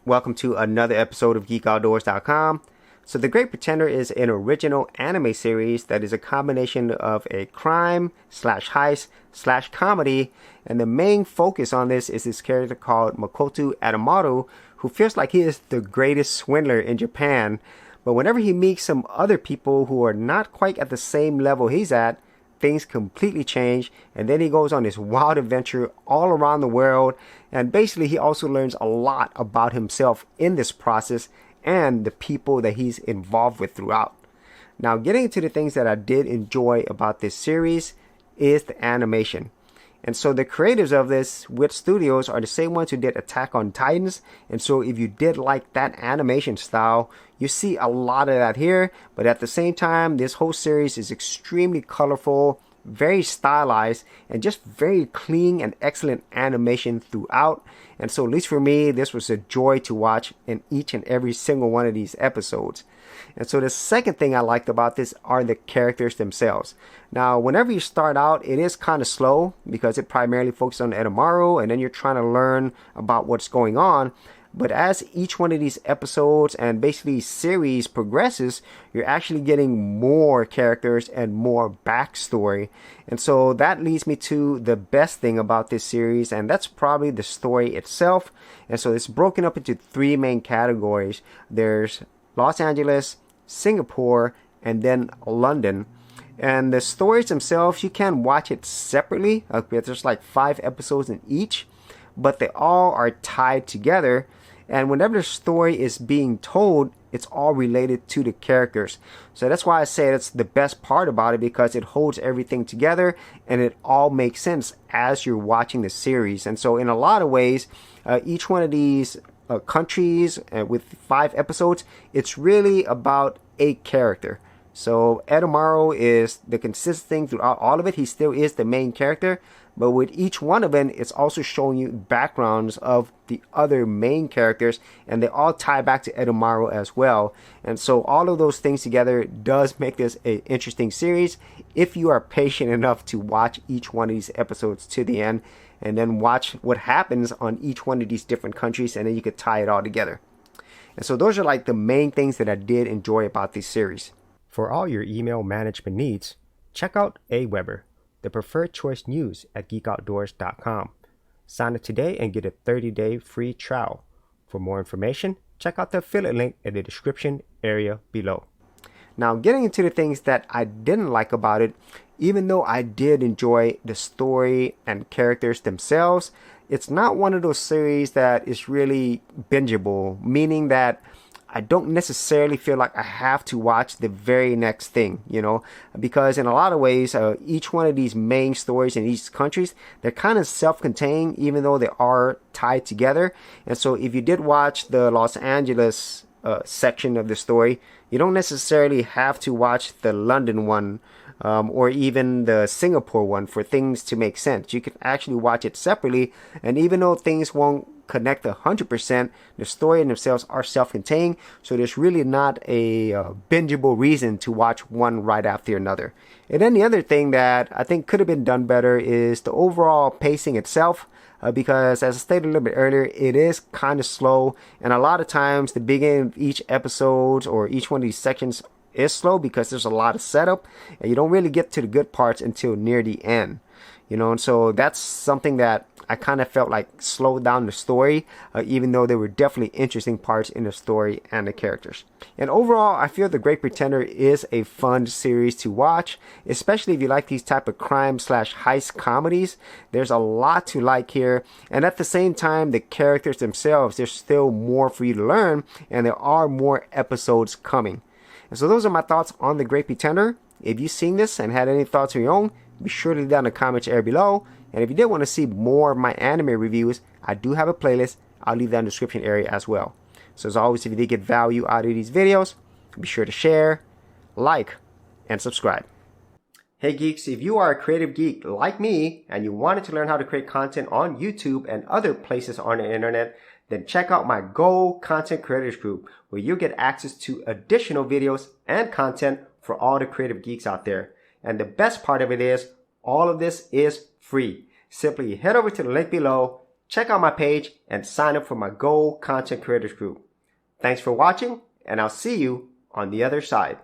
Welcome to another episode of GeekOutdoors.com. So The Great Pretender is an original anime series that is a combination of a crime slash heist slash comedy, and the main focus on this is this character called Makoto Adamaru, who feels like he is the greatest swindler in Japan, but whenever he meets some other people who are not quite at the same level he's at, things completely change, and then he goes on this wild adventure all around the world, and basically he also learns a lot about himself in this process and the people that he's involved with throughout. Now, getting into the things that I did enjoy about this series is the animation. And so the creators of this Wit Studios are the same ones who did Attack on Titans. And so if you did like that animation style, you see a lot of that here. But at the same time, this whole series is extremely colorful, very stylized, and just very clean and excellent animation throughout. And so at least for me, this was a joy to watch in each and every single one of these episodes. And so the second thing I liked about this are the characters themselves. Now, whenever you start out, it is kind of slow because it primarily focuses on Adamaru, and then you're trying to learn about what's going on. But as each one of these episodes and basically series progresses, you're actually getting more characters and more backstory. And so that leads me to the best thing about this series, and that's probably the story itself. And so it's broken up into three main categories. There's Los Angeles, Singapore, and then London. And the stories themselves, you can watch it separately. There's like 5 episodes in each, but they all are tied together. And whenever the story is being told, it's all related to the characters. So that's why I say it's the best part about it, because it holds everything together and it all makes sense as you're watching the series. And so in a lot of ways, each one of these countries with 5 episodes, it's really about a character. So Adamaru is the consistent thing throughout all of it. He still is the main character, but with each one of them, it's also showing you backgrounds of the other main characters, and they all tie back to Adamaru as well. And so all of those things together does make this an interesting series if you are patient enough to watch each one of these episodes to the end, and then watch what happens on each one of these different countries, and then you could tie it all together. And so those are like the main things that I did enjoy about this series. For all your email management needs, check out Aweber, the preferred choice news at GeekOutdoors.com. Sign up today and get a 30-day free trial. For more information, check out the affiliate link in the description area below. Now, getting into the things that I didn't like about it, even though I did enjoy the story and characters themselves, it's not one of those series that is really bingeable, meaning that I don't necessarily feel like I have to watch the very next thing, because in a lot of ways, each one of these main stories in each countries, they're kind of self-contained, even though they are tied together. And so if you did watch the Los Angeles section of the story, you don't necessarily have to watch the London one or even the Singapore one for things to make sense. You can actually watch it separately, and even though things won't connect 100%, the story in themselves are self-contained, so there's really not a bingeable reason to watch one right after another. And then the other thing that I think could have been done better is the overall pacing itself, because as I stated a little bit earlier, it is kind of slow, and a lot of times the beginning of each episode or each one of these sections is slow because there's a lot of setup, and you don't really get to the good parts until near the end. And so that's something that I kind of felt like slowed down the story, even though there were definitely interesting parts in the story and the characters. And overall, I feel The Great Pretender is a fun series to watch, especially if you like these type of crime slash heist comedies. There's a lot to like here, and at the same time, the characters themselves, there's still more for you to learn, and there are more episodes coming. And so those are my thoughts on The Great Pretender. If you've seen this and had any thoughts of your own, be sure to leave down in the comments area below. And if you did want to see more of my anime reviews, I do have a playlist. I'll leave that in the description area as well. So as always, if you did get value out of these videos, be sure to share, like, and subscribe. Hey geeks, if you are a creative geek like me and you wanted to learn how to create content on YouTube and other places on the internet, then check out my Go Content Creators group, where you'll get access to additional videos and content for all the creative geeks out there. And the best part of it is, all of this is free. Simply head over to the link below check out my page and sign up for my Gold Content Creators group. Thanks for watching, and I'll see you on the other side.